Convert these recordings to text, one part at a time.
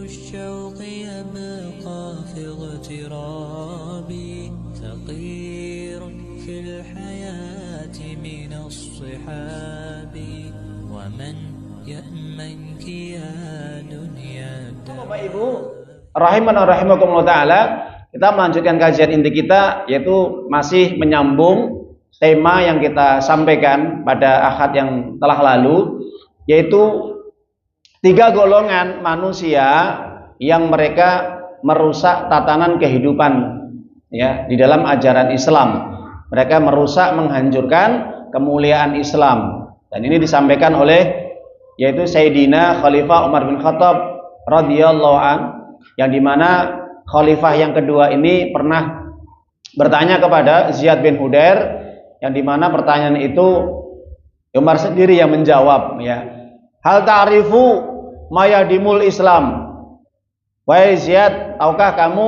الشوق يبقى في اغترابي فقير في الحياة من الصحاب ومن يأمنك يا دنيا. Bapak Ibu rahiman rahimakumullah taala, kita melanjutkan kajian inti kita, yaitu masih menyambung tema yang kita sampaikan pada ahad yang telah lalu, yaitu 3 golongan manusia yang mereka merusak tatanan kehidupan ya di dalam ajaran Islam. Mereka merusak, menghancurkan kemuliaan Islam. Dan ini disampaikan oleh yaitu Sayyidina Khalifah Umar bin Khattab radhiyallahu an, yang dimana khalifah yang kedua ini pernah bertanya kepada Ziyad bin Hudair, yang dimana pertanyaan itu Umar sendiri yang menjawab ya. Hal ta'rifu mayadimul Islam. Wahai Ziyad, tahukah kamu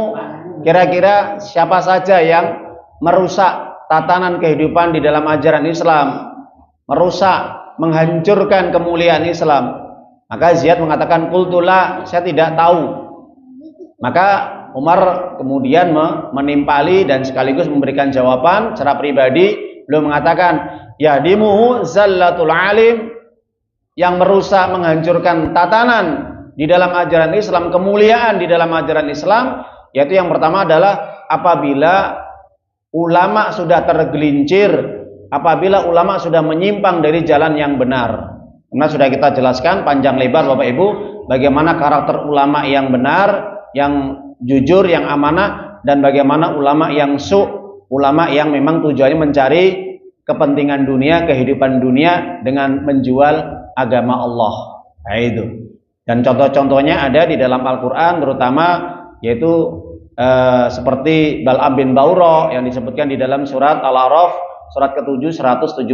kira-kira siapa saja yang merusak tatanan kehidupan di dalam ajaran Islam, merusak, menghancurkan kemuliaan Islam? Maka Ziyad mengatakan, qultula, saya tidak tahu. Maka Umar kemudian menimpali dan sekaligus memberikan jawaban secara pribadi. Beliau mengatakan, yahdimuhu zallatul alim, yang merusak, menghancurkan tatanan di dalam ajaran Islam, kemuliaan di dalam ajaran Islam, yaitu yang pertama adalah apabila ulama sudah tergelincir, apabila ulama sudah menyimpang dari jalan yang benar. Karena sudah kita jelaskan panjang lebar Bapak Ibu bagaimana karakter ulama yang benar, yang jujur, yang amanah, dan bagaimana ulama yang ulama yang memang tujuannya mencari kepentingan dunia, kehidupan dunia dengan menjual agama Allah. Nah, itu. Dan contoh-contohnya ada di dalam Al-Qur'an, terutama yaitu seperti Bal'am bin Bauro yang disebutkan di dalam surat Al-A'raf surat ke-7 175.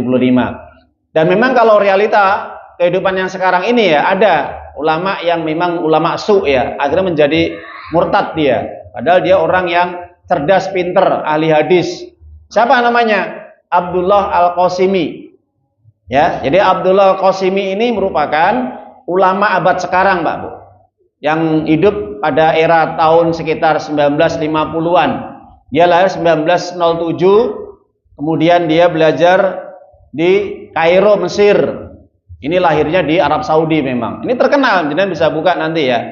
Dan memang kalau realita kehidupan yang sekarang ini ya, ada ulama yang memang ulama ya, akhirnya menjadi murtad dia. Padahal dia orang yang cerdas, pinter, ahli hadis. Siapa namanya? Abdullah Al-Qasimi. Ya, jadi Abdullah Al-Qasimi ini merupakan ulama abad sekarang, Pak Bu, yang hidup pada era tahun sekitar 1950-an. Dia lahir 1907, kemudian dia belajar di Kairo, Mesir. Ini lahirnya di Arab Saudi memang. Ini terkenal, jadi bisa buka nanti ya,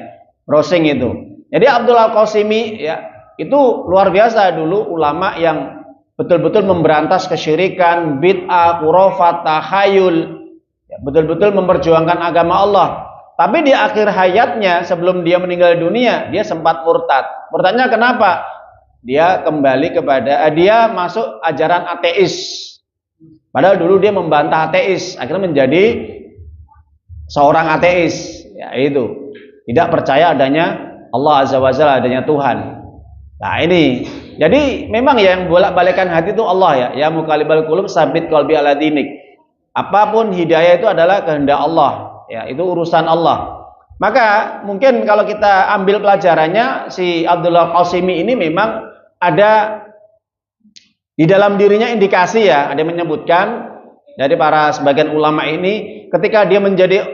browsing itu. Jadi Abdullah Al-Qasimi ya, itu luar biasa dulu ulama yang betul-betul memberantas kesyirikan, bid'ah, khurafat, takhayul, ya, betul-betul memperjuangkan agama Allah. Tapi di akhir hayatnya sebelum dia meninggal dunia, dia sempat murtad. Murtadnya kenapa? Dia kembali kepada dia masuk ajaran ateis. Padahal dulu dia membantah ateis, akhirnya menjadi seorang ateis. Ya itu, tidak percaya adanya Allah Azza wa Jalla, adanya Tuhan. Nah ini, jadi memang ya yang bolak-balikan hati itu Allah ya. Ya muqallibal qulub sabit qalbi ala dinik. Apapun hidayah itu adalah kehendak Allah. Ya, itu urusan Allah. Maka mungkin kalau kita ambil pelajarannya, si Abdullah Qasimi ini memang ada di dalam dirinya indikasi ya, ada yang menyebutkan dari para sebagian ulama ini, ketika dia menjadi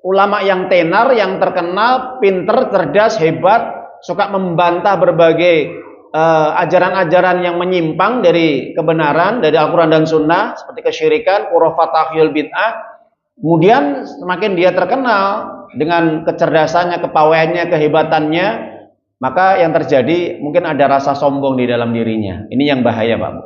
ulama yang tenar, yang terkenal, pinter, cerdas, hebat, suka membantah berbagai ajaran-ajaran yang menyimpang dari kebenaran, dari Al-Quran dan Sunnah, seperti kesyirikan, khurafat, takhyul, bid'ah. Kemudian semakin dia terkenal dengan kecerdasannya, kepawaiannya, kehebatannya, maka yang terjadi mungkin ada rasa sombong di dalam dirinya. Ini yang bahaya, Pak Bu.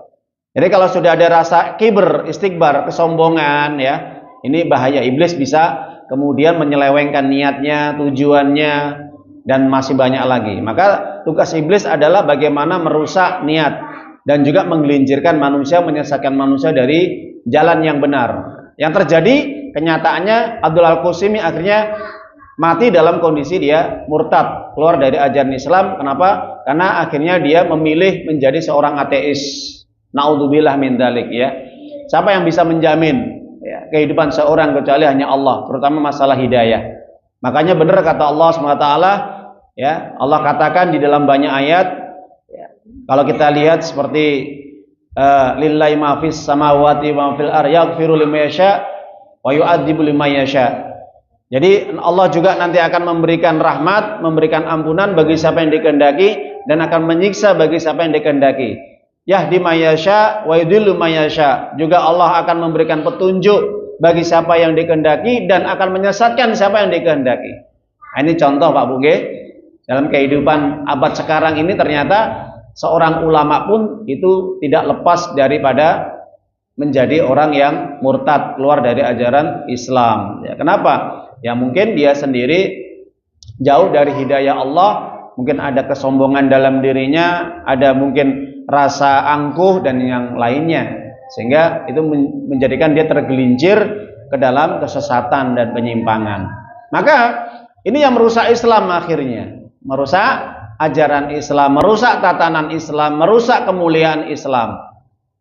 Jadi kalau sudah ada rasa kibr, istikbar, kesombongan ya, ini bahaya. Iblis bisa kemudian menyelewengkan niatnya, tujuannya, dan masih banyak lagi. Maka tugas iblis adalah bagaimana merusak niat dan juga menggelincirkan manusia, menyesatkan manusia dari jalan yang benar. Yang terjadi kenyataannya Abdullah Al-Qasimi akhirnya mati dalam kondisi dia murtad, keluar dari ajaran Islam. Kenapa? Karena akhirnya dia memilih menjadi seorang ateis. Naudzubillah min dzalik ya. Siapa yang bisa menjamin ya, kehidupan seorang kecuali hanya Allah, terutama masalah hidayah. Makanya benar kata Allah SWT ya, Allah katakan di dalam banyak ayat ya, kalau kita lihat seperti lillahi ma fis samawati wa fil ardi yaghfiru liman yasha wa yu'adzibu liman yasha. Jadi Allah juga nanti akan memberikan rahmat, memberikan ampunan bagi siapa yang dikehendaki, dan akan menyiksa bagi siapa yang dikehendaki. Yahdi mayasya wa yudhillu mayasya. Juga Allah akan memberikan petunjuk bagi siapa yang dikehendaki dan akan menyesatkan siapa yang dikehendaki. Nah, ini contoh Pak Buge, dalam kehidupan abad sekarang ini ternyata seorang ulama pun itu tidak lepas daripada menjadi orang yang murtad, keluar dari ajaran Islam. Ya, kenapa? Ya mungkin dia sendiri jauh dari hidayah Allah, mungkin ada kesombongan dalam dirinya, ada mungkin rasa angkuh dan yang lainnya, sehingga itu menjadikan dia tergelincir ke dalam kesesatan dan penyimpangan. Maka ini yang merusak Islam akhirnya, merusak ajaran Islam, merusak tatanan Islam, merusak kemuliaan Islam.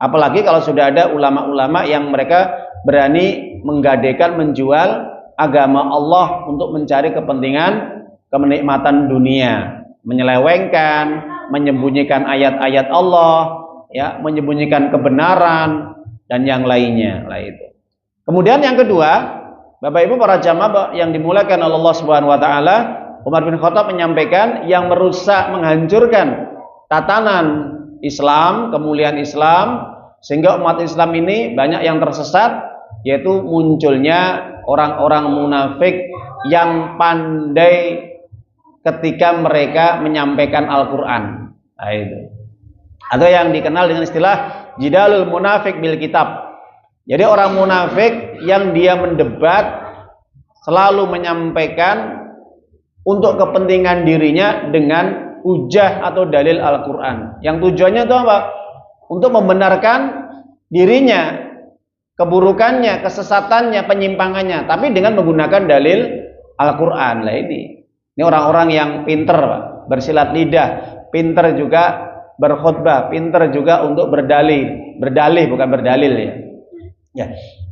Apalagi kalau sudah ada ulama-ulama yang mereka berani menggadaikan, menjual agama Allah untuk mencari kepentingan kenikmatan dunia, menyelewengkan, menyembunyikan ayat-ayat Allah, ya, menyembunyikan kebenaran dan yang lainnya lah itu. Kemudian yang kedua, Bapak Ibu para jamaah yang dimuliakan oleh Allah Subhanahu wa taala, Umar bin Khattab menyampaikan yang merusak, menghancurkan tatanan Islam, kemuliaan Islam, sehingga umat Islam ini banyak yang tersesat, yaitu munculnya orang-orang munafik yang pandai ketika mereka menyampaikan Al-Quran. Nah, itu. Atau yang dikenal dengan istilah jidalul munafik bil kitab. Jadi orang munafik yang dia mendebat, selalu menyampaikan untuk kepentingan dirinya dengan hujah atau dalil Al-Quran. Yang tujuannya itu apa? Untuk membenarkan dirinya, keburukannya, kesesatannya, penyimpangannya, tapi dengan menggunakan dalil Al-Quran. Lah ini orang-orang yang pinter, Pak, bersilat lidah, pinter juga berkhutbah, pinter juga untuk berdalih bukan berdalil ya. Ya,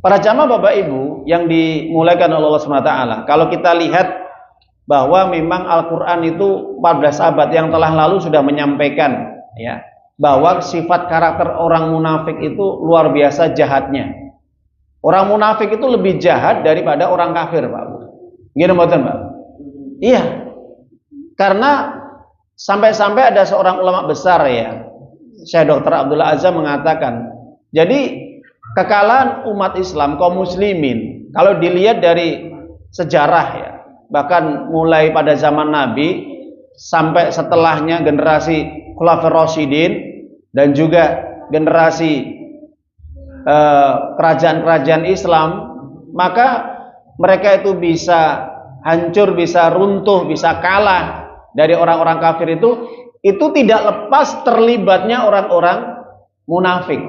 para jamaah Bapak Ibu yang dimuliakan oleh Allah SWT, kalau kita lihat bahwa memang Al-Quran itu 14 abad yang telah lalu sudah menyampaikan, ya, bahwa sifat karakter orang munafik itu luar biasa jahatnya. Orang munafik itu lebih jahat daripada orang kafir, Pak. Gini mboten, Pak? Iya. Karena sampai-sampai ada seorang ulama besar ya, Syekh Dr. Abdullah Azam mengatakan, jadi kekalahan umat Islam, kaum muslimin, kalau dilihat dari sejarah ya, bahkan mulai pada zaman Nabi sampai setelahnya generasi Khulafaur Rasyidin dan juga generasi kerajaan-kerajaan Islam, maka mereka itu bisa hancur, bisa runtuh, bisa kalah dari orang-orang kafir itu tidak lepas terlibatnya orang-orang munafik.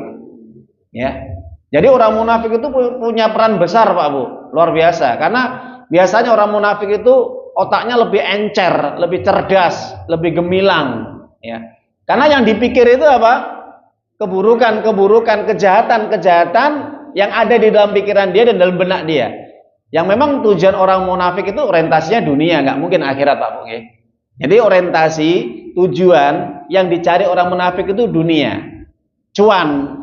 Ya. Jadi orang munafik itu punya peran besar, Pak Bu, luar biasa. Karena biasanya orang munafik itu otaknya lebih encer, lebih cerdas, lebih gemilang. Ya. Karena yang dipikir itu apa? Keburukan, kejahatan yang ada di dalam pikiran dia dan dalam benak dia. Yang memang tujuan orang munafik itu orientasinya dunia, nggak mungkin akhirat, Pak Bu. Jadi orientasi, tujuan yang dicari orang munafik itu dunia, cuan,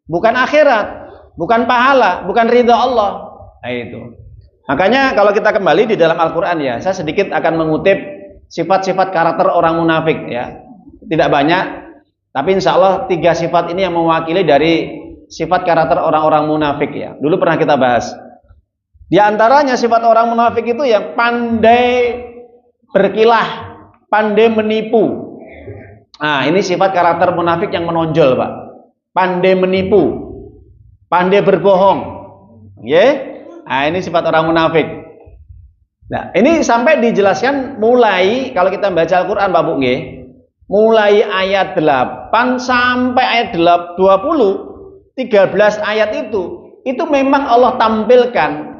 bukan akhirat, bukan pahala, bukan ridha Allah. Nah, itu. Makanya kalau kita kembali di dalam Al-Quran ya, saya sedikit akan mengutip sifat-sifat karakter orang munafik ya. Tidak banyak, tapi insya Allah 3 sifat ini yang mewakili dari sifat karakter orang-orang munafik ya. Dulu pernah kita bahas. Di antaranya sifat orang munafik itu yang pandai berkilah, pandai menipu. Nah, ini sifat karakter munafik yang menonjol, Pak. Pandai menipu, pandai berbohong. Ya. Nah, ini sifat orang munafik. Nah, ini sampai dijelaskan mulai kalau kita baca Al-Qur'an, Pak Bu nggih. Mulai ayat 8 sampai ayat 20, 13 ayat itu memang Allah tampilkan,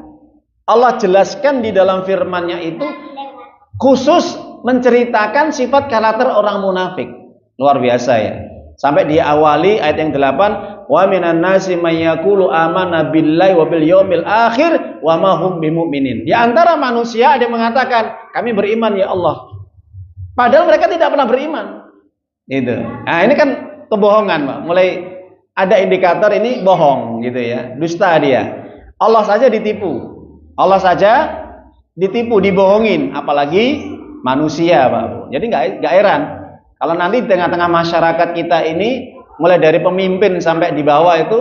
Allah jelaskan di dalam firman-Nya itu khusus menceritakan sifat karakter orang munafik. Luar biasa ya. Sampai diawali ayat yang 8, wa minan nasi may yaqulu amanna billahi wa bil yaumil akhir wa ma hum bimumin. Di antara manusia ada yang mengatakan, kami beriman ya Allah. Padahal mereka tidak pernah beriman. Itu. Nah, ini kan kebohongan, Pak. Mulai ada indikator ini bohong gitu ya. Dusta dia. Allah saja ditipu. Allah saja ditipu, dibohongin, apalagi manusia, Pak Bu. Jadi nggak heran kalau nanti di tengah-tengah masyarakat kita ini, mulai dari pemimpin sampai di bawah itu,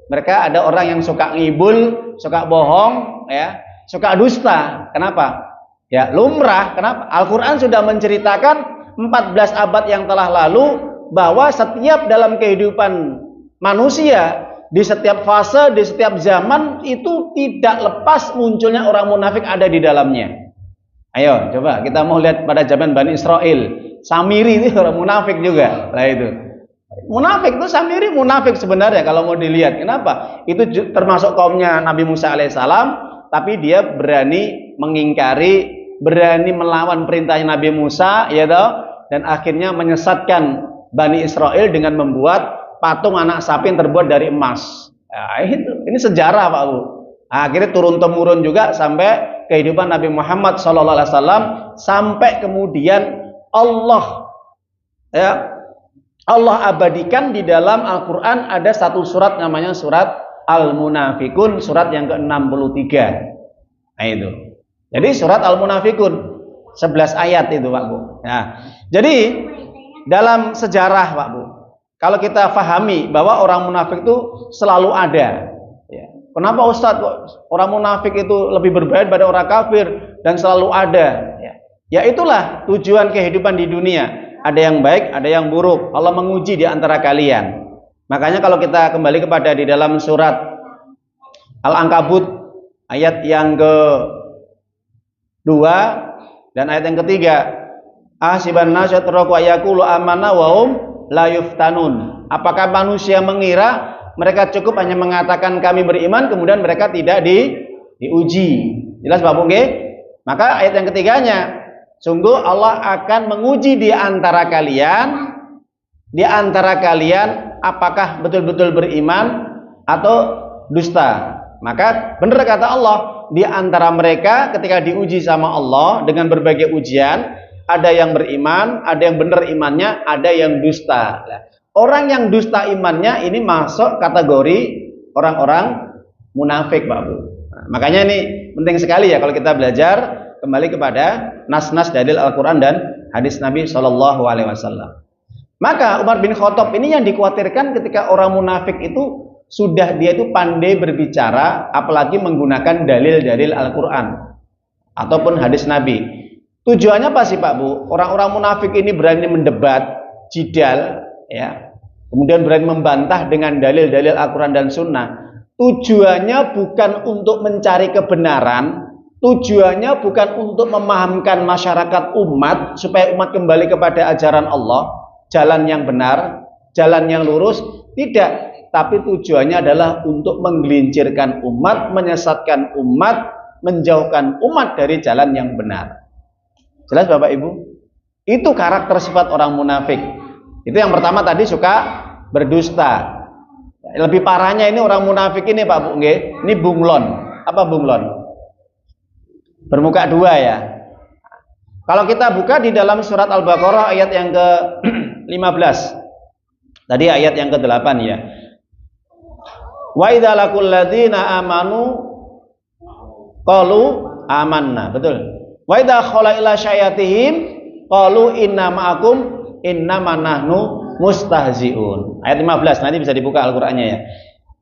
mereka ada orang yang suka ngibul, suka bohong, ya, suka dusta. Kenapa? Ya, lumrah. Kenapa? Al-Quran sudah menceritakan 14 abad yang telah lalu bahwa setiap dalam kehidupan manusia, di setiap fase, di setiap zaman itu tidak lepas munculnya orang munafik ada di dalamnya. Ayo coba kita mau lihat pada zaman Bani Israel, Samiri itu orang munafik juga. Nah itu munafik itu, Samiri munafik sebenarnya kalau mau dilihat. Kenapa? Itu termasuk kaumnya Nabi Musa alaihissalam, tapi dia berani mengingkari, berani melawan perintahnya Nabi Musa, ya toh, dan akhirnya menyesatkan Bani Israel dengan membuat patung anak sapi yang terbuat dari emas. Nah, ini sejarah, Pak Bu. Akhirnya turun temurun juga sampai kehidupan Nabi Muhammad SAW, sampai kemudian Allah, ya, Allah abadikan di dalam Al-Quran ada satu surat namanya surat Al-Munafikun, surat yang ke-63. Nah itu. Jadi surat Al-Munafikun 11 ayat itu, Pak Bu. Nah, jadi dalam sejarah, Pak Bu, kalau kita fahami bahwa orang munafik itu selalu ada, ya. Kenapa Ustadz orang munafik itu lebih berbahaya daripada orang kafir dan selalu ada? Ya itulah tujuan kehidupan di dunia. Ada yang baik, ada yang buruk. Allah menguji di antara kalian. Makanya kalau kita kembali kepada di dalam surat Al-Ankabut ayat yang ke-2 dan ayat yang ketiga, ahsiban nasu yatraku ayaqulu amanna wa hum la yuftanun. Apakah manusia mengira mereka cukup hanya mengatakan kami beriman, kemudian mereka tidak diuji? Jelas Bapak nggih? Maka ayat yang ketiganya, sungguh Allah akan menguji di antara kalian apakah betul-betul beriman atau dusta. Maka benar kata Allah, di antara mereka ketika diuji sama Allah dengan berbagai ujian, ada yang beriman, ada yang benar imannya, ada yang dusta. Orang yang dusta imannya ini masuk kategori orang-orang munafik, Pak Bu. Nah, makanya ini penting sekali ya kalau kita belajar kembali kepada nas-nas dalil Al-Quran dan hadis Nabi Shallallahu Alaihi Wasallam. Maka Umar bin Khattab ini yang dikhawatirkan ketika orang munafik itu sudah dia itu pandai berbicara, apalagi menggunakan dalil-dalil Al-Quran ataupun hadis Nabi. Tujuannya apa sih, Pak Bu? Orang-orang munafik ini berani mendebat, jidal, ya, kemudian berani membantah dengan dalil-dalil Al-Quran dan Sunnah. Tujuannya bukan untuk mencari kebenaran, tujuannya bukan untuk memahamkan masyarakat umat supaya umat kembali kepada ajaran Allah, jalan yang benar, jalan yang lurus, tidak. Tapi tujuannya adalah untuk menggelincirkan umat, menyesatkan umat, menjauhkan umat dari jalan yang benar. Jelas Bapak Ibu? Itu karakter sifat orang munafik. Itu yang pertama tadi, suka berdusta. Lebih parahnya ini orang munafik ini, Pak Bu, nggih. Ini bunglon. Apa bunglon? Bermuka dua ya. Kalau kita buka di dalam surat Al-Baqarah ayat yang ke-15. Tadi ayat yang ke-8 ya. Wa idza laqul ladzina amanu qalu amanna. Betul. Wa idza khala ila syayatihim qalu inna ma'akum innama nahnu mustahziun. Ayat 15 nanti bisa dibuka Al-Qur'annya ya.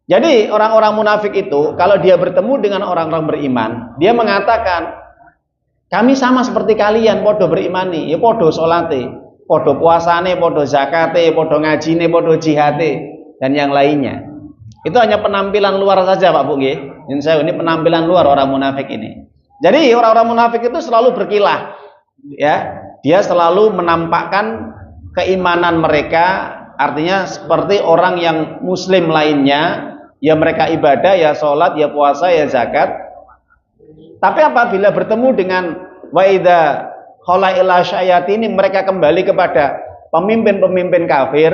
Jadi orang-orang munafik itu kalau dia bertemu dengan orang-orang beriman, dia mengatakan kami sama seperti kalian, podo berimani, ya podo salate, podo puasane, podo zakate, podo ngajine, podo jihate dan yang lainnya. Itu hanya penampilan luar saja, Pak Bu nggih. Ini penampilan luar orang munafik ini. Jadi orang-orang munafik itu selalu berkilah, ya. Dia selalu menampakkan keimanan mereka, artinya seperti orang yang muslim lainnya, ya mereka ibadah, ya sholat, ya puasa, ya zakat. Tapi apabila bertemu dengan waida khala ila syayatini, mereka kembali kepada pemimpin-pemimpin kafir,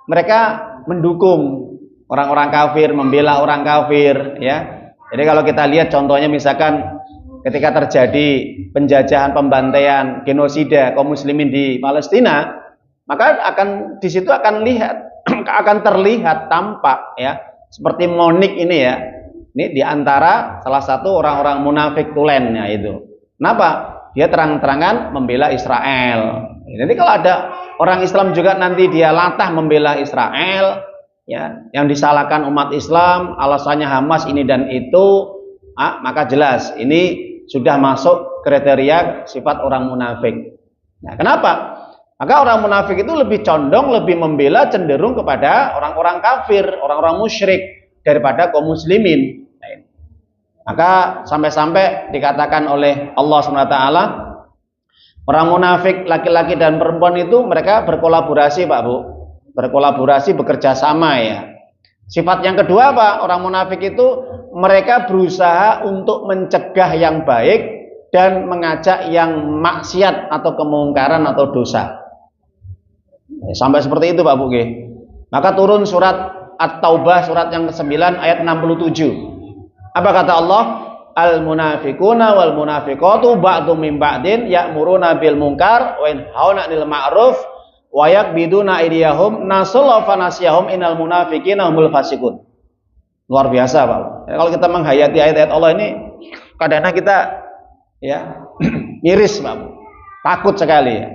mereka mendukung orang-orang kafir, membela orang kafir, ya. Jadi kalau kita lihat contohnya misalkan ketika terjadi penjajahan, pembantaian, genosida kaum muslimin di Palestina, maka akan di situ akan terlihat tampak ya seperti Monik ini ya. Ini di antara salah satu orang-orang munafik tulennya itu. Kenapa? Dia terang-terangan membela Israel. Jadi kalau ada orang Islam juga nanti dia latah membela Israel, ya, yang disalahkan umat Islam, alasannya Hamas ini dan itu, maka jelas ini sudah masuk kriteria sifat orang munafik. Nah, kenapa? Maka orang munafik itu lebih condong, lebih membela, cenderung kepada orang-orang kafir, orang-orang musyrik daripada kaum muslimin. Maka sampai-sampai dikatakan oleh Allah SWT, orang munafik laki-laki dan perempuan itu mereka berkolaborasi, Pak Bu, berkolaborasi, bekerja sama ya. Sifat yang kedua apa? Orang munafik itu mereka berusaha untuk mencegah yang baik dan mengajak yang maksiat atau kemungkaran atau dosa. Sampai seperti itu Pak Bu. Maka turun surat At-Taubah surat yang ke-9 ayat 67. Apa kata Allah? Al-munafiquna wal munafiqatu ba'dhum min ba'din ya'muruna bil munkar wa yanhauna 'anil ma'ruf wa yakbiduna aydiyahum nasallahu fanasiyahum innal munafiqina humul fasiqun. Luar biasa, Pak. Kalau kita menghayati ayat-ayat Allah ini, kadang-kadang kita ya miris, Pak. Takut sekali ya.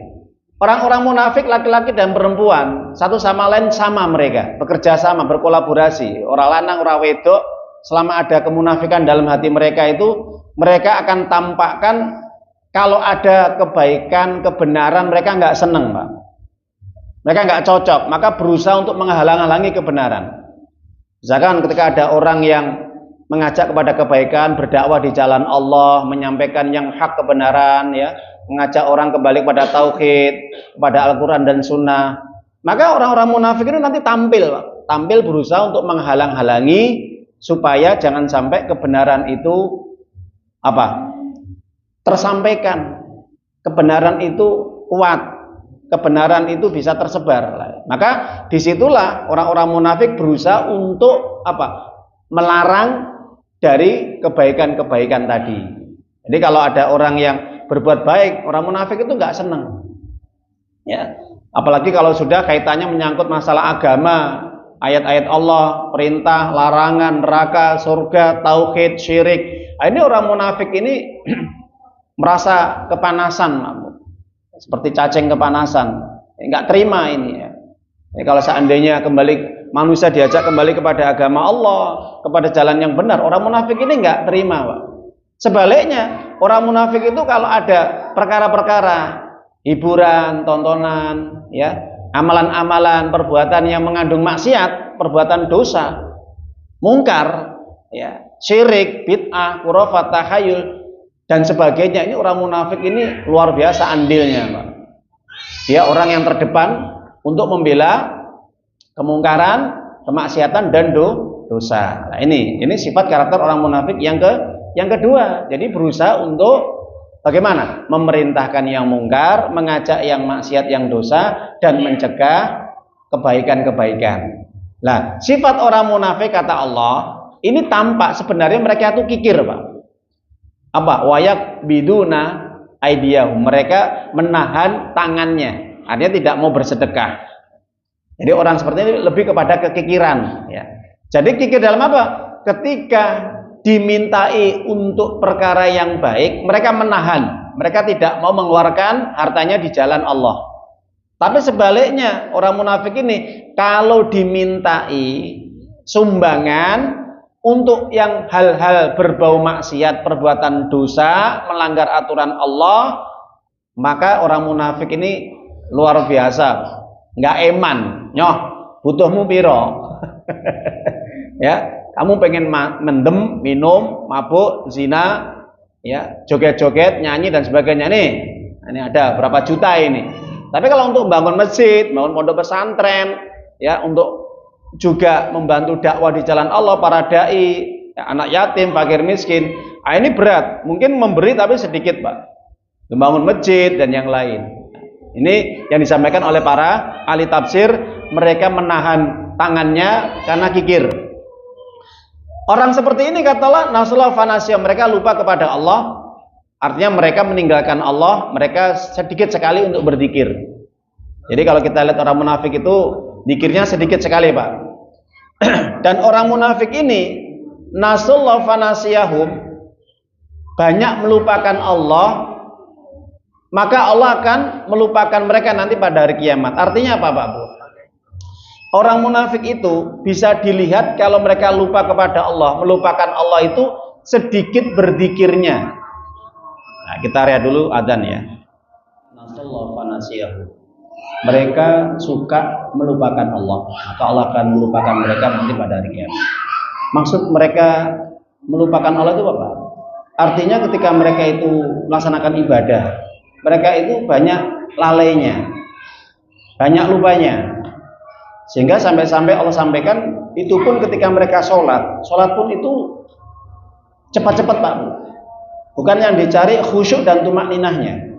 Orang-orang munafik laki-laki dan perempuan satu sama lain sama mereka, bekerja sama, berkolaborasi. Orang lanang, orang wedok, selama ada kemunafikan dalam hati mereka itu, mereka akan tampakkan kalau ada kebaikan, kebenaran, mereka nggak seneng, Pak. Mereka nggak cocok, maka berusaha untuk menghalang-halangi kebenaran. Misalkan ketika ada orang yang mengajak kepada kebaikan, berdakwah di jalan Allah, menyampaikan yang hak kebenaran, ya, mengajak orang kembali kepada tauhid, kepada Al-Quran dan Sunnah, maka orang-orang munafik itu nanti tampil, Pak. Tampil berusaha untuk menghalang-halangi supaya jangan sampai kebenaran itu tersampaikan, kebenaran itu kuat, kebenaran itu bisa tersebar. Maka disitulah orang-orang munafik berusaha untuk melarang dari kebaikan-kebaikan tadi. Jadi kalau ada orang yang berbuat baik, orang munafik itu nggak senang, ya. Apalagi kalau sudah kaitannya menyangkut masalah agama, ayat-ayat Allah, perintah, larangan, neraka, surga, tauhid, syirik. Ini orang munafik ini merasa kepanasan, seperti cacing kepanasan, nggak terima ini ya. Kalau seandainya manusia diajak kembali kepada agama Allah, kepada jalan yang benar, orang munafik ini nggak terima, Pak. Sebaliknya, orang munafik itu kalau ada perkara-perkara hiburan, tontonan, ya, amalan-amalan, perbuatan yang mengandung maksiat, perbuatan dosa, mungkar, ya, syirik, bid'ah, khurafat, takhayul dan sebagainya, ini orang munafik ini luar biasa andilnya, Pak. Dia orang yang terdepan untuk membela kemungkaran, kemaksiatan dan dosa. Nah, ini sifat karakter orang munafik yang kedua. Jadi berusaha untuk bagaimana? Memerintahkan yang mungkar, mengajak yang maksiat, yang dosa, dan mencegah kebaikan-kebaikan. Nah, sifat orang munafik kata Allah, ini tampak sebenarnya mereka itu kikir, Pak. Wayak biduna aidiyahum. Mereka menahan tangannya. Artinya tidak mau bersedekah. Jadi orang seperti ini lebih kepada kekikiran, ya. Jadi kikir dalam apa? Ketika dimintai untuk perkara yang baik, mereka menahan, mereka tidak mau mengeluarkan hartanya di jalan Allah. Tapi sebaliknya, orang munafik ini kalau dimintai sumbangan untuk yang hal-hal berbau maksiat, perbuatan dosa, melanggar aturan Allah, maka orang munafik ini luar biasa, nggak eman, nyoh, butuhmu piro, ya. Kamu pengen mendem, minum, mabuk, zina, ya, joget-joget, nyanyi dan sebagainya nih. Ini ada berapa juta ini. Tapi kalau untuk membangun masjid, membangun pondok pesantren, ya, untuk juga membantu dakwah di jalan Allah, para dai, ya, anak yatim, fakir miskin, ini berat. Mungkin memberi tapi sedikit, Pak. Membangun masjid dan yang lain. Ini yang disampaikan oleh para ahli tafsir, mereka menahan tangannya karena kikir. Orang seperti ini kata Allah, nasallahu fanasya, mereka lupa kepada Allah. Artinya mereka meninggalkan Allah, mereka sedikit sekali untuk berzikir. Jadi kalau kita lihat orang munafik itu zikirnya sedikit sekali, Pak. Dan orang munafik ini nasallahu fanasyahum, banyak melupakan Allah, maka Allah akan melupakan mereka nanti pada hari kiamat. Artinya apa, Pak Bu? Orang munafik itu bisa dilihat kalau mereka lupa kepada Allah, melupakan Allah itu sedikit berzikirnya. Nah, kita lihat dulu adzan ya. Nasallahu wa nasiyahu. Mereka suka melupakan Allah, maka Allah akan melupakan mereka nanti pada hari kiamat. Maksud mereka melupakan Allah itu apa? Artinya ketika mereka itu melaksanakan ibadah, mereka itu banyak lalainya, banyak lupanya. Sehingga sampai-sampai Allah sampaikan, itu pun ketika mereka sholat pun itu cepat-cepat Pak. Bukan yang dicari khusyuk dan tumakninahnya.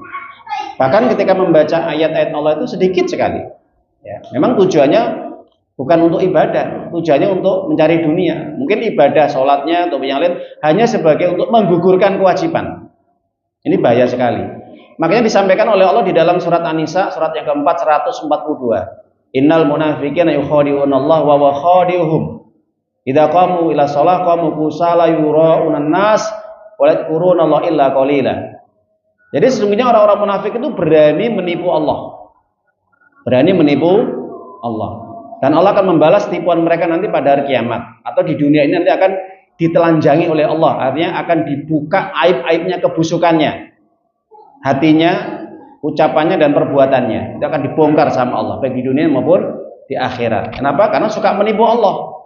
Bahkan ketika membaca ayat-ayat Allah itu sedikit sekali. Ya, memang tujuannya bukan untuk ibadah, tujuannya untuk mencari dunia. Mungkin ibadah sholatnya atau yang lain hanya sebagai untuk menggugurkan kewajiban. Ini bahaya sekali. Makanya disampaikan oleh Allah di dalam surat An-Nisa, surat yang keempat 142. Innal munafiqina yukhadi'una Allah wa huwa khadi'uhum. Idza qamu ila shalah qamu kusala yura'una an-nas wa la yadhkuruna Allah illa qalila. Jadi sesungguhnya orang-orang munafik itu berani menipu Allah. Berani menipu Allah. Dan Allah akan membalas tipuan mereka nanti pada hari kiamat, atau di dunia ini nanti akan ditelanjangi oleh Allah. Artinya akan dibuka aib-aibnya, kebusukannya. Hatinya, ucapannya dan perbuatannya itu akan dibongkar sama Allah, baik di dunia maupun di akhirat. Kenapa? Karena suka menipu Allah.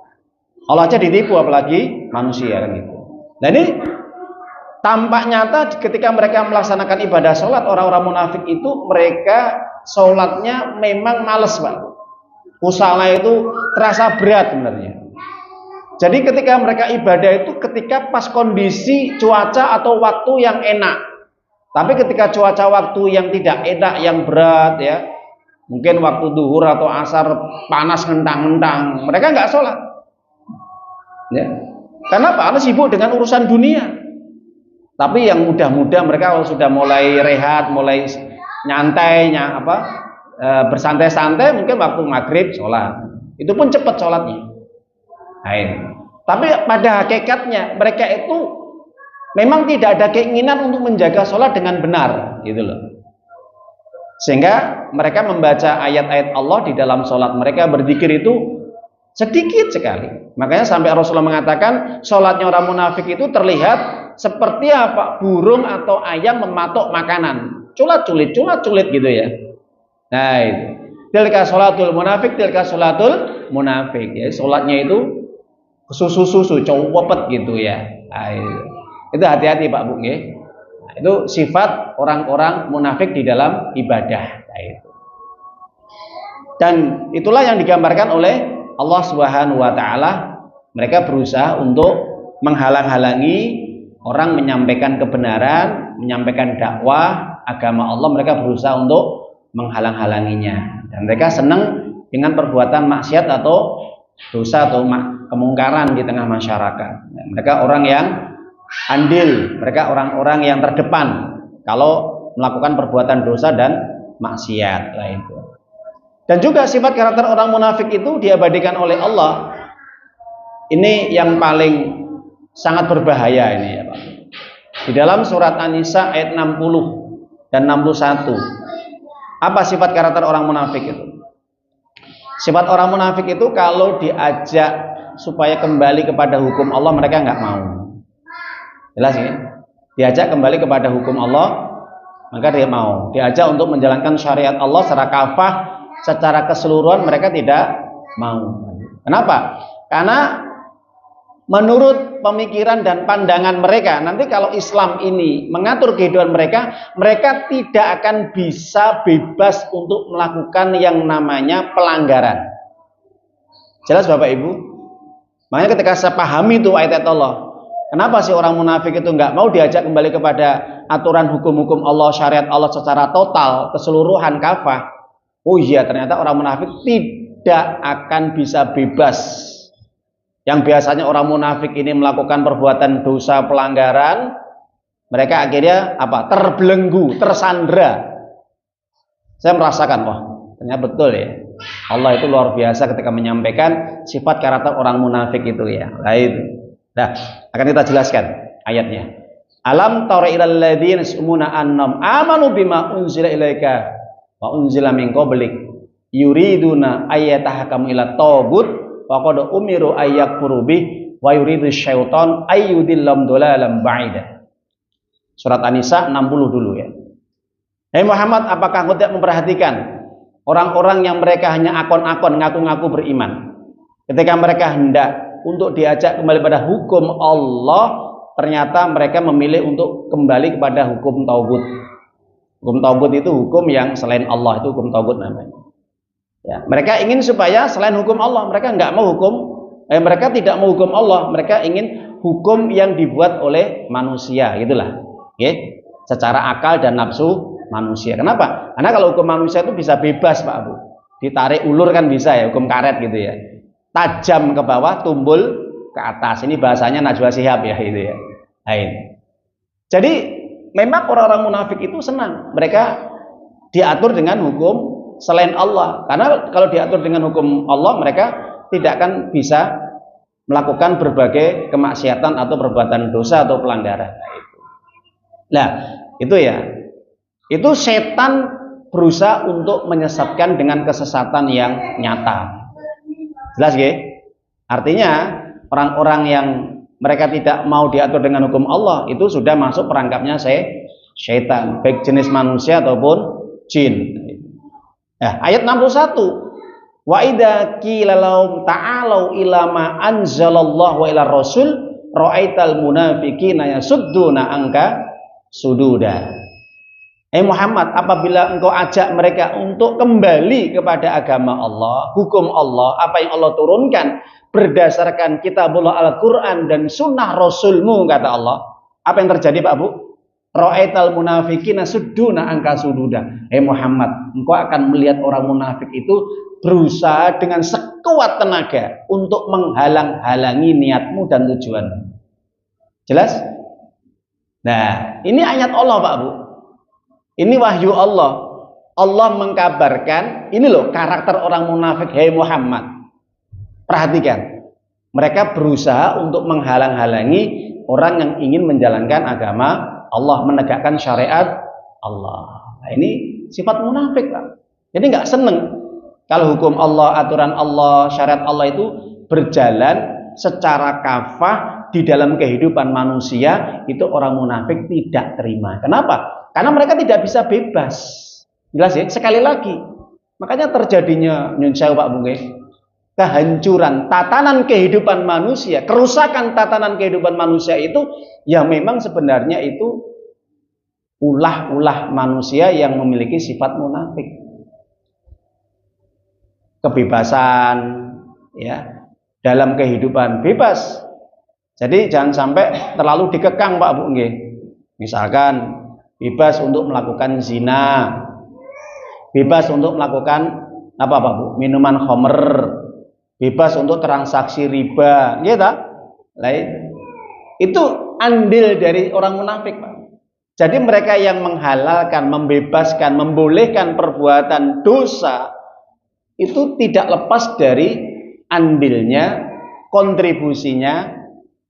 Allah aja ditipu, apalagi manusia kan gitu. Nah ini tampak nyata ketika mereka melaksanakan ibadah sholat. Orang-orang munafik itu mereka sholatnya memang males Pak. Usahanya itu terasa berat sebenarnya. Jadi ketika mereka ibadah itu ketika pas kondisi cuaca atau waktu yang enak. Tapi ketika cuaca waktu yang tidak enak, yang berat ya, mungkin waktu duhur atau asar panas ngentang-ngentang, mereka nggak sholat. Ya. Kenapa? Karena sibuk dengan urusan dunia. Tapi yang mudah-mudah mereka kalau sudah mulai rehat, mulai nyantai, bersantai-santai, mungkin waktu maghrib sholat. Itu pun cepat sholatnya. Nah, tapi pada hakikatnya mereka itu memang tidak ada keinginan untuk menjaga sholat dengan benar, gitu loh. Sehingga mereka membaca ayat-ayat Allah di dalam sholat mereka, berzikir itu sedikit sekali. Makanya sampai Rasulullah mengatakan sholatnya orang munafik itu terlihat seperti apa? Burung atau ayam mematok makanan, culat-culit gitu ya. Nah itu, tilka sholatul munafik, tilka sholatul munafik. Ya, sholatnya itu susu cowopet gitu ya. Nah, itu hati-hati Pak Bu. Nah, itu sifat orang-orang munafik di dalam ibadah. Nah, itu. Dan itulah yang digambarkan oleh Allah Subhanahu wa taala. Mereka berusaha untuk menghalang-halangi orang menyampaikan kebenaran, menyampaikan dakwah agama Allah. Mereka berusaha untuk menghalang-halanginya. Dan mereka senang dengan perbuatan maksiat atau dosa atau kemungkaran di tengah masyarakat. Mereka orang yang andil, mereka orang-orang yang terdepan kalau melakukan perbuatan dosa dan maksiat lah itu. Dan juga sifat karakter orang munafik itu diabadikan oleh Allah. Ini yang paling sangat berbahaya ini ya Pak. Di dalam surat An-Nisa ayat 60 dan 61. Apa sifat karakter orang munafik itu? Sifat orang munafik itu kalau diajak supaya kembali kepada hukum Allah, mereka nggak mau. Jelas ya? Diajak kembali kepada hukum Allah, maka dia mau. Diajak untuk menjalankan syariat Allah secara kafah, secara keseluruhan, mereka tidak mau. Kenapa? Karena menurut pemikiran dan pandangan mereka, nanti kalau Islam ini mengatur kehidupan mereka, mereka tidak akan bisa bebas untuk melakukan yang namanya pelanggaran. Jelas Bapak Ibu? Makanya ketika saya pahami itu ayat Allah, kenapa sih orang munafik itu nggak mau diajak kembali kepada aturan hukum-hukum Allah, syariat Allah secara total, keseluruhan, kafah? Oh iya, ternyata orang munafik tidak akan bisa bebas. Yang biasanya orang munafik ini melakukan perbuatan dosa, pelanggaran, mereka akhirnya apa? Terbelenggu, tersandra. Saya merasakan, wah, ternyata betul ya. Allah itu luar biasa ketika menyampaikan sifat karakter orang munafik itu ya. Nah, itu. Nah, akan kita jelaskan ayatnya. Alam tara ilal ladzina yas'umuna annam amanu bima unzila ilaika wa unzila min qablik yuriduna ayyatahakamu ila tagut wa qad umiru ayyakfuru bih wa yuridu syaitan ayyudillam dolalam ba'ida. Surat An-Nisa 60 dulu ya. Hai Muhammad, apakah engkau tidak memperhatikan orang-orang yang mereka hanya akon-akon ngaku-ngaku beriman? Ketika mereka hendak untuk diajak kembali pada hukum Allah, ternyata mereka memilih untuk kembali kepada hukum taugut. Hukum taugut itu hukum yang selain Allah, itu hukum taugut namanya. Ya, mereka ingin supaya selain hukum Allah, mereka nggak mau mereka tidak mau hukum Allah, mereka ingin hukum yang dibuat oleh manusia, gitulah. Oke, secara akal dan nafsu manusia. Kenapa? Karena kalau hukum manusia itu bisa bebas, Pak Abu. Ditarik ulur kan bisa ya, hukum karet gitu ya. Tajam ke bawah, tumbul ke atas. Ini bahasanya Najwa Shihab ya itu ya. Lain. Jadi memang orang-orang munafik itu senang mereka diatur dengan hukum selain Allah. Karena kalau diatur dengan hukum Allah, mereka tidak akan bisa melakukan berbagai kemaksiatan atau perbuatan dosa atau pelanggaran. Nah, itu ya. Itu setan berusaha untuk menyesatkan dengan kesesatan yang nyata. Jelas ya? Artinya orang-orang yang mereka tidak mau diatur dengan hukum Allah itu sudah masuk perangkapnya syaitan, baik jenis manusia ataupun jin. Nah, ayat 61. Wa idza qila lahum ta'alu ila ma anzalallahu wa ila rasul ra'aital munafiqina yasudduna anka sududa. Muhammad, apabila engkau ajak mereka untuk kembali kepada agama Allah, hukum Allah, apa yang Allah turunkan berdasarkan kitabullah Al-Quran dan sunnah Rasulmu, kata Allah, apa yang terjadi Pak Abu? Ra'aital munafiqina sudduna angka sududa. Muhammad, engkau akan melihat orang munafik itu berusaha dengan sekuat tenaga untuk menghalang-halangi niatmu dan tujuanmu. Jelas? Nah, ini ayat Allah Pak Abu. Ini wahyu Allah. Allah mengkabarkan, ini loh karakter orang munafik. Hei Muhammad, perhatikan. Mereka berusaha untuk menghalang-halangi orang yang ingin menjalankan agama Allah, menegakkan syariat Allah. Nah, ini sifat munafik, Pak. Jadi nggak seneng kalau hukum Allah, aturan Allah, syariat Allah itu berjalan secara kafah di dalam kehidupan manusia. Itu orang munafik tidak terima. Kenapa? Karena mereka tidak bisa bebas. Jelas ya? Sekali lagi, makanya terjadinya nyun sewu Pak Bunge, kehancuran tatanan kehidupan manusia, kerusakan tatanan kehidupan manusia itu ya memang sebenarnya itu ulah-ulah manusia yang memiliki sifat munafik. Kebebasan ya dalam kehidupan bebas. Jadi jangan sampai terlalu dikekang Pak Bunge. Misalkan bebas untuk melakukan zina, bebas untuk melakukan apa Pak Bu? Minuman khamr, bebas untuk transaksi riba, gitu. Lain. Itu andil dari orang munafik, Pak. Jadi mereka yang menghalalkan, membebaskan, membolehkan perbuatan dosa itu tidak lepas dari andilnya, kontribusinya,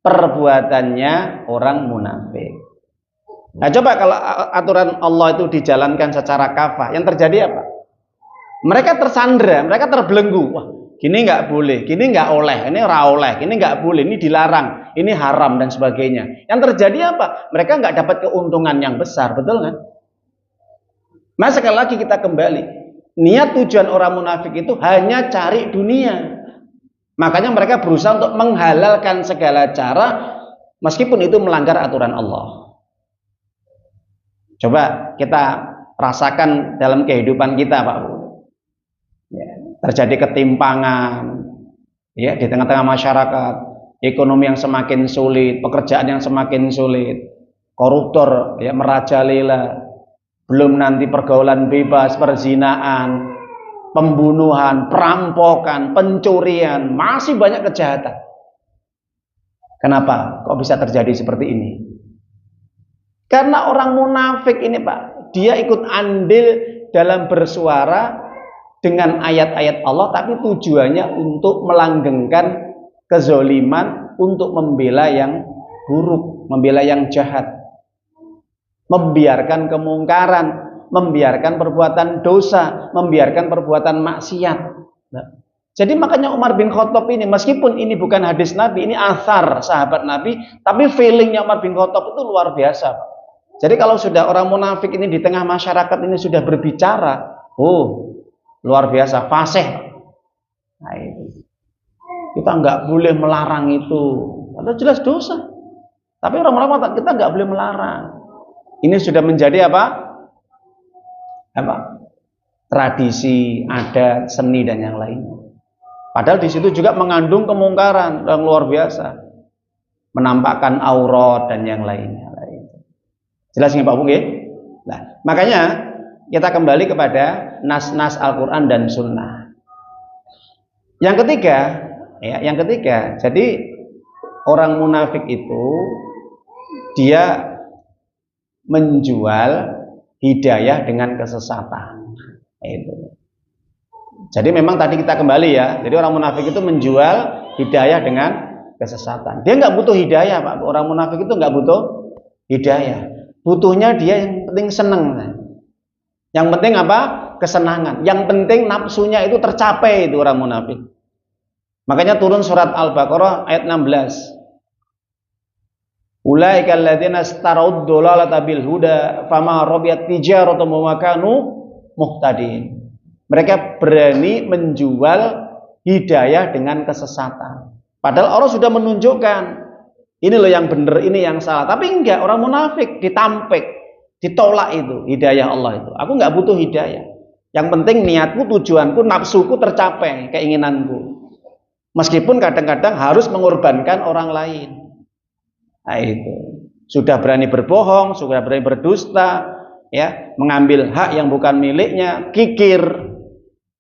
perbuatannya orang munafik. Nah coba kalau aturan Allah itu dijalankan secara kafah, yang terjadi apa? Mereka tersandra, mereka terbelenggu. Wah, gini nggak boleh, gini nggak oleh, ini ora oleh, gini nggak boleh, ini dilarang, ini haram dan sebagainya. Yang terjadi apa? Mereka nggak dapat keuntungan yang besar, betul kan? Nah sekali lagi kita kembali, niat tujuan orang munafik itu hanya cari dunia. Makanya mereka berusaha untuk menghalalkan segala cara, meskipun itu melanggar aturan Allah. Coba kita rasakan dalam kehidupan kita Pak Bu. Ya, terjadi ketimpangan ya di tengah-tengah masyarakat, ekonomi yang semakin sulit, pekerjaan yang semakin sulit, koruptor ya merajalela, belum nanti pergaulan bebas, perzinaan, pembunuhan, perampokan, pencurian, masih banyak kejahatan. Kenapa kok bisa terjadi seperti ini? Karena orang munafik ini Pak, dia ikut andil dalam bersuara dengan ayat-ayat Allah, tapi tujuannya untuk melanggengkan kezoliman, untuk membela yang buruk, membela yang jahat. membiarkan kemungkaran, membiarkan perbuatan dosa, membiarkan perbuatan maksiat. Nah, jadi makanya Umar bin Khattab ini, meskipun ini bukan hadis Nabi, ini athar sahabat Nabi, tapi feelingnya Umar bin Khattab itu luar biasa. Jadi kalau sudah orang munafik ini di tengah masyarakat ini sudah berbicara, luar biasa, fasih. Nah, itu. Kita nggak boleh melarang itu, padahal jelas dosa. Tapi orang-orang kita nggak boleh melarang. Ini sudah menjadi apa? Tradisi, adat, seni dan yang lainnya. Padahal di situ juga mengandung kemungkaran yang luar biasa, menampakkan aurat dan yang lainnya. Jelas nggak Pak Bung? Nah, makanya kita kembali kepada nas-nas Al-Quran dan Sunnah. Yang ketiga, jadi orang munafik itu dia menjual hidayah dengan kesesatan. Itu. Jadi memang tadi kita kembali ya. Jadi orang munafik itu menjual hidayah dengan kesesatan. Dia nggak butuh hidayah, Pak. Orang munafik itu nggak butuh hidayah. Butuhnya dia yang penting seneng. Yang penting apa? Kesenangan. Yang penting nafsunya itu tercapai, itu orang munafik. Makanya turun surat Al-Baqarah ayat 16. Ulaikal ladzina istara'ud dhalalata bil huda fama rabiyat tijaratuhum wa kanu muhtadin. Mereka berani menjual hidayah dengan kesesatan. Padahal Allah sudah menunjukkan ini loh yang benar, ini yang salah. Tapi enggak, orang munafik ditampik, ditolak itu hidayah Allah itu. Aku enggak butuh hidayah. Yang penting niatku, tujuanku, nafsuku tercapai, keinginanku. Meskipun kadang-kadang harus mengorbankan orang lain. Nah itu. Sudah berani berbohong, sudah berani berdusta, ya, mengambil hak yang bukan miliknya, kikir,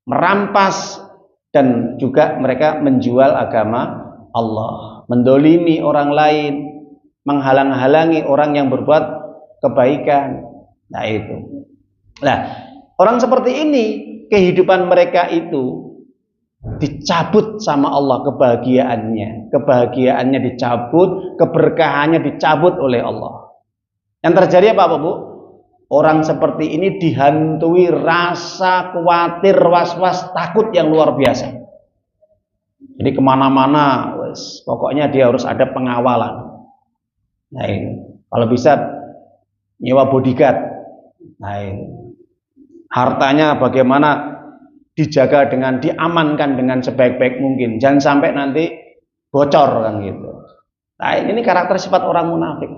merampas, dan juga mereka menjual agama Allah, mendolimi orang lain, menghalang-halangi orang yang berbuat kebaikan. Nah itu. Nah, orang seperti ini kehidupan mereka itu dicabut sama Allah kebahagiaannya dicabut, keberkahannya dicabut oleh Allah. Yang terjadi apa Bu? Orang seperti ini dihantui rasa khawatir, was-was, takut yang luar biasa. Jadi kemana-mana, pokoknya dia harus ada pengawalan. Nah ini, kalau bisa nyewa bodyguard. Nah ini, hartanya bagaimana dijaga dengan diamankan dengan sebaik-baik mungkin. Jangan sampai nanti bocor kan gitu. Nah ini karakter sifat orang munafik.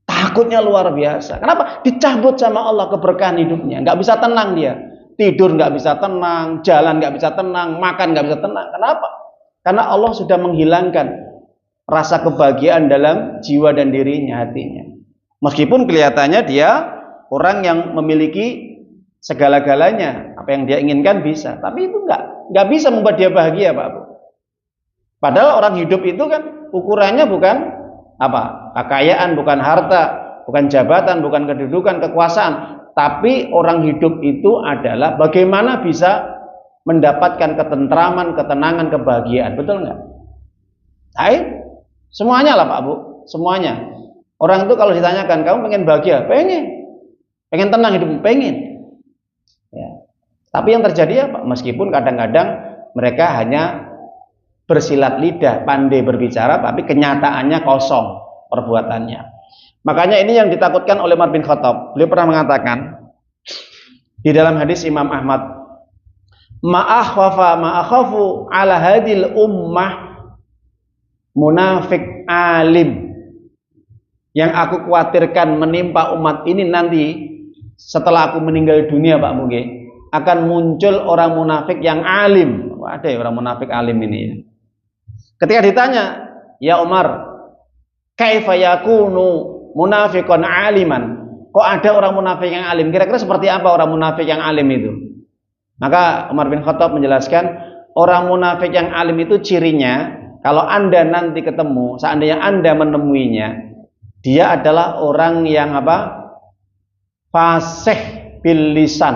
Takutnya luar biasa. Kenapa? Dicabut sama Allah keberkahan hidupnya. Nggak bisa tenang dia. Tidur nggak bisa tenang, jalan nggak bisa tenang, makan nggak bisa tenang. Kenapa? Karena Allah sudah menghilangkan rasa kebahagiaan dalam jiwa dan dirinya, hatinya. Meskipun kelihatannya dia orang yang memiliki segala-galanya, apa yang dia inginkan bisa, tapi itu nggak bisa membuat dia bahagia, Pak Bu. Padahal orang hidup itu kan ukurannya bukan apa, kekayaan, bukan harta, bukan jabatan, bukan kedudukan, kekuasaan, tapi orang hidup itu adalah bagaimana bisa mendapatkan ketentraman, ketenangan, kebahagiaan, betul nggak? Hai, semuanya lah Pak Bu, semuanya. Orang itu kalau ditanyakan, kamu pengen bahagia? Pengen tenang hidup, pengen. Ya. Tapi yang terjadi apa? Meskipun kadang-kadang mereka hanya bersilat lidah, pandai berbicara, tapi kenyataannya kosong perbuatannya. Makanya ini yang ditakutkan oleh Umar bin Khattab. Beliau pernah mengatakan di dalam hadis Imam Ahmad, ma'akhafu ala hadil ummah munafik alim. Yang aku khawatirkan menimpa umat ini nanti setelah aku meninggal dunia, Pak Muge, akan muncul orang munafik yang alim. Ada ya orang munafik alim ini ya. Ketika ditanya, ya Umar, kaifa yakunu munafiqan aliman? Kok ada orang munafik yang alim? Kira-kira seperti apa orang munafik yang alim itu? Maka Umar bin Khattab menjelaskan, orang munafik yang alim itu cirinya, kalau Anda nanti ketemu, seandainya Anda menemuinya, dia adalah orang yang apa? Fasih bil lisan,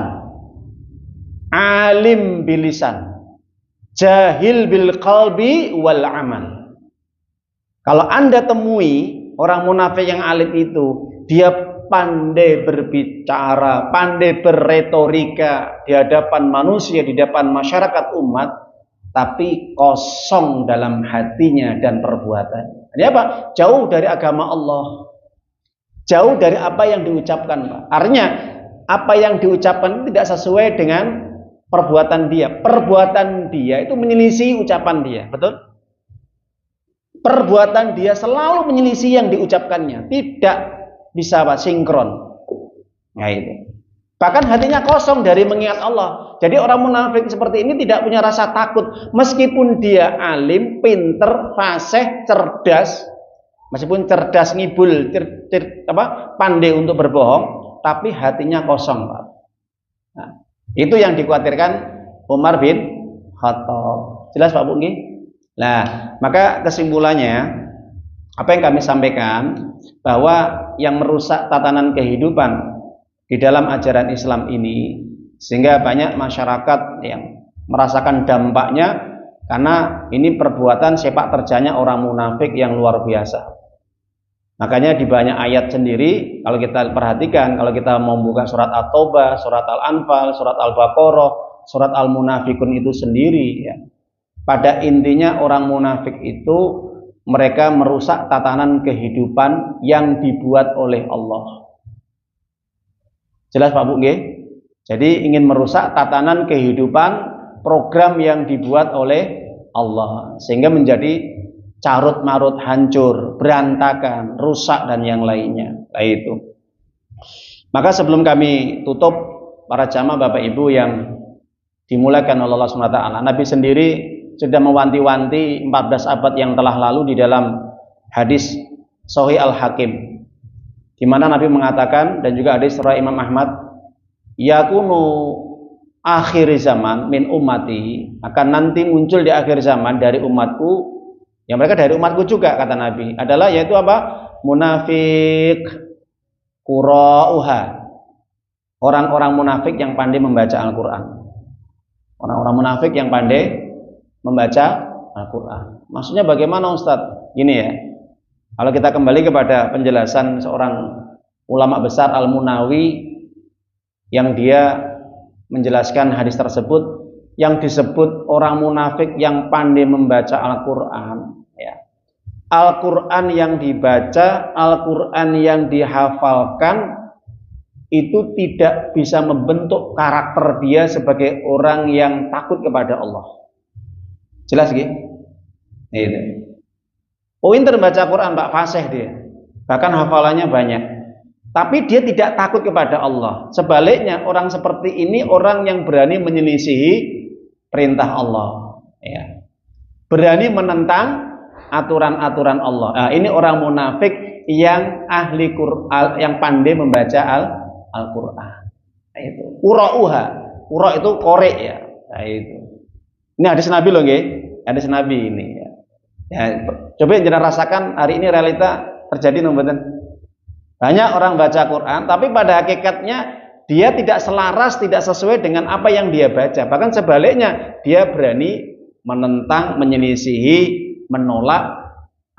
alim bil lisan, jahil bil qalbi wal amal. Kalau Anda temui orang munafik yang alim itu, dia pandai berbicara, pandai berretorika di hadapan manusia, di hadapan masyarakat umat, tapi kosong dalam hatinya dan perbuatan. Ini apa? Jauh dari agama Allah, jauh dari apa yang diucapkan, Pak. Artinya apa yang diucapkan tidak sesuai dengan perbuatan dia. Perbuatan dia itu menyelisih ucapan dia, betul? Perbuatan dia selalu menyelisih yang diucapkannya, tidak bisa sinkron. Nah itu. Bahkan hatinya kosong dari mengingat Allah. Jadi orang munafik seperti ini tidak punya rasa takut, meskipun dia alim, pinter, fasih, cerdas, meskipun cerdas ngibul, pandai untuk berbohong, tapi hatinya kosong, Pak. Nah, itu yang dikhawatirkan Umar bin Khattab. Jelas Pak Bu? Nah, maka kesimpulannya apa yang kami sampaikan, bahwa yang merusak tatanan kehidupan di dalam ajaran Islam ini, sehingga banyak masyarakat yang merasakan dampaknya, karena ini perbuatan sepak terjangnya orang munafik yang luar biasa. Makanya di banyak ayat sendiri, kalau kita perhatikan, kalau kita mau buka surat At-Taubah, surat Al-Anfal, surat Al-Baqarah, surat Al-Munafikun itu sendiri, ya, pada intinya orang munafik itu mereka merusak tatanan kehidupan yang dibuat oleh Allah. Jelas Pak Bu? Jadi ingin merusak tatanan kehidupan, program yang dibuat oleh Allah, sehingga menjadi carut marut, hancur, berantakan, rusak dan yang lainnya. Nah itu. Maka sebelum kami tutup, para jamaah Bapak Ibu yang dimulakan oleh Allah SWT, Nabi sendiri sudah mewanti-wanti 14 abad yang telah lalu di dalam hadis Sahih Al-Hakim, di mana Nabi mengatakan, dan juga hadis riwayat Imam Ahmad, yakunu akhir zaman min ummati, akan nanti muncul di akhir zaman dari umatku, yang mereka dari umatku juga, kata Nabi, adalah yaitu apa? Munafik qura'uha, orang-orang munafik yang pandai membaca Al-Quran. Orang-orang munafik yang pandai membaca Al-Quran. Maksudnya bagaimana Ustadz? Gini ya, kalau kita kembali kepada penjelasan seorang ulama besar Al-Munawi, yang dia menjelaskan hadis tersebut, yang disebut orang munafik yang pandai membaca Al-Quran, ya. Al-Quran yang dibaca, Al-Quran yang dihafalkan, itu tidak bisa membentuk karakter dia sebagai orang yang takut kepada Allah. Jelas gitu? Gitu. Pinter baca Quran, Pak, fasih dia, bahkan hafalannya banyak, tapi dia tidak takut kepada Allah. Sebaliknya, orang seperti ini orang yang berani menyelisihi perintah Allah, ya. Berani menentang aturan-aturan Allah. Nah, ini orang munafik yang ahli Quran, yang pandai membaca Al-Quran. Nah, itu. Qura'uha. Qura itu korek, ya. Nah, itu. Ini hadis Nabi loh, nggih. Hadis Nabi ini, ya. Ya, coba jangan rasakan hari ini realita terjadi nomboten. Banyak orang baca Quran, tapi pada hakikatnya dia tidak selaras, tidak sesuai dengan apa yang dia baca. Bahkan sebaliknya, dia berani menentang, menyelisihi, menolak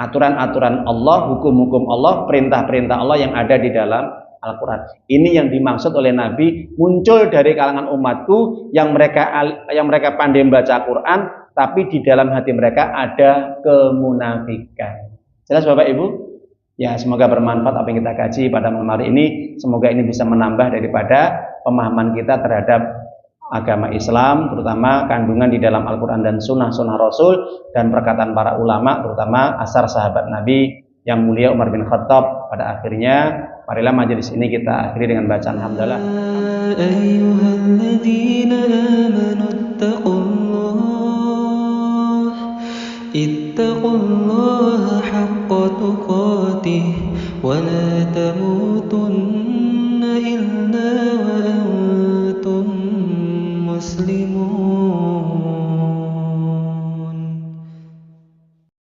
aturan-aturan Allah, hukum-hukum Allah, perintah-perintah Allah yang ada di dalam Al-Quran. Ini yang dimaksud oleh Nabi, muncul dari kalangan umatku yang mereka pandai membaca Quran, tapi di dalam hati mereka ada kemunafikan. Jelas Bapak Ibu? Ya, semoga bermanfaat apa yang kita kaji pada malam hari ini. Semoga ini bisa menambah daripada pemahaman kita terhadap agama Islam, terutama kandungan di dalam Al-Quran dan Sunnah-Sunnah Rasul, dan perkataan para ulama, terutama asar sahabat Nabi yang mulia Umar bin Khattab. Pada akhirnya, marilah majelis ini kita akhiri dengan bacaan hamdalah.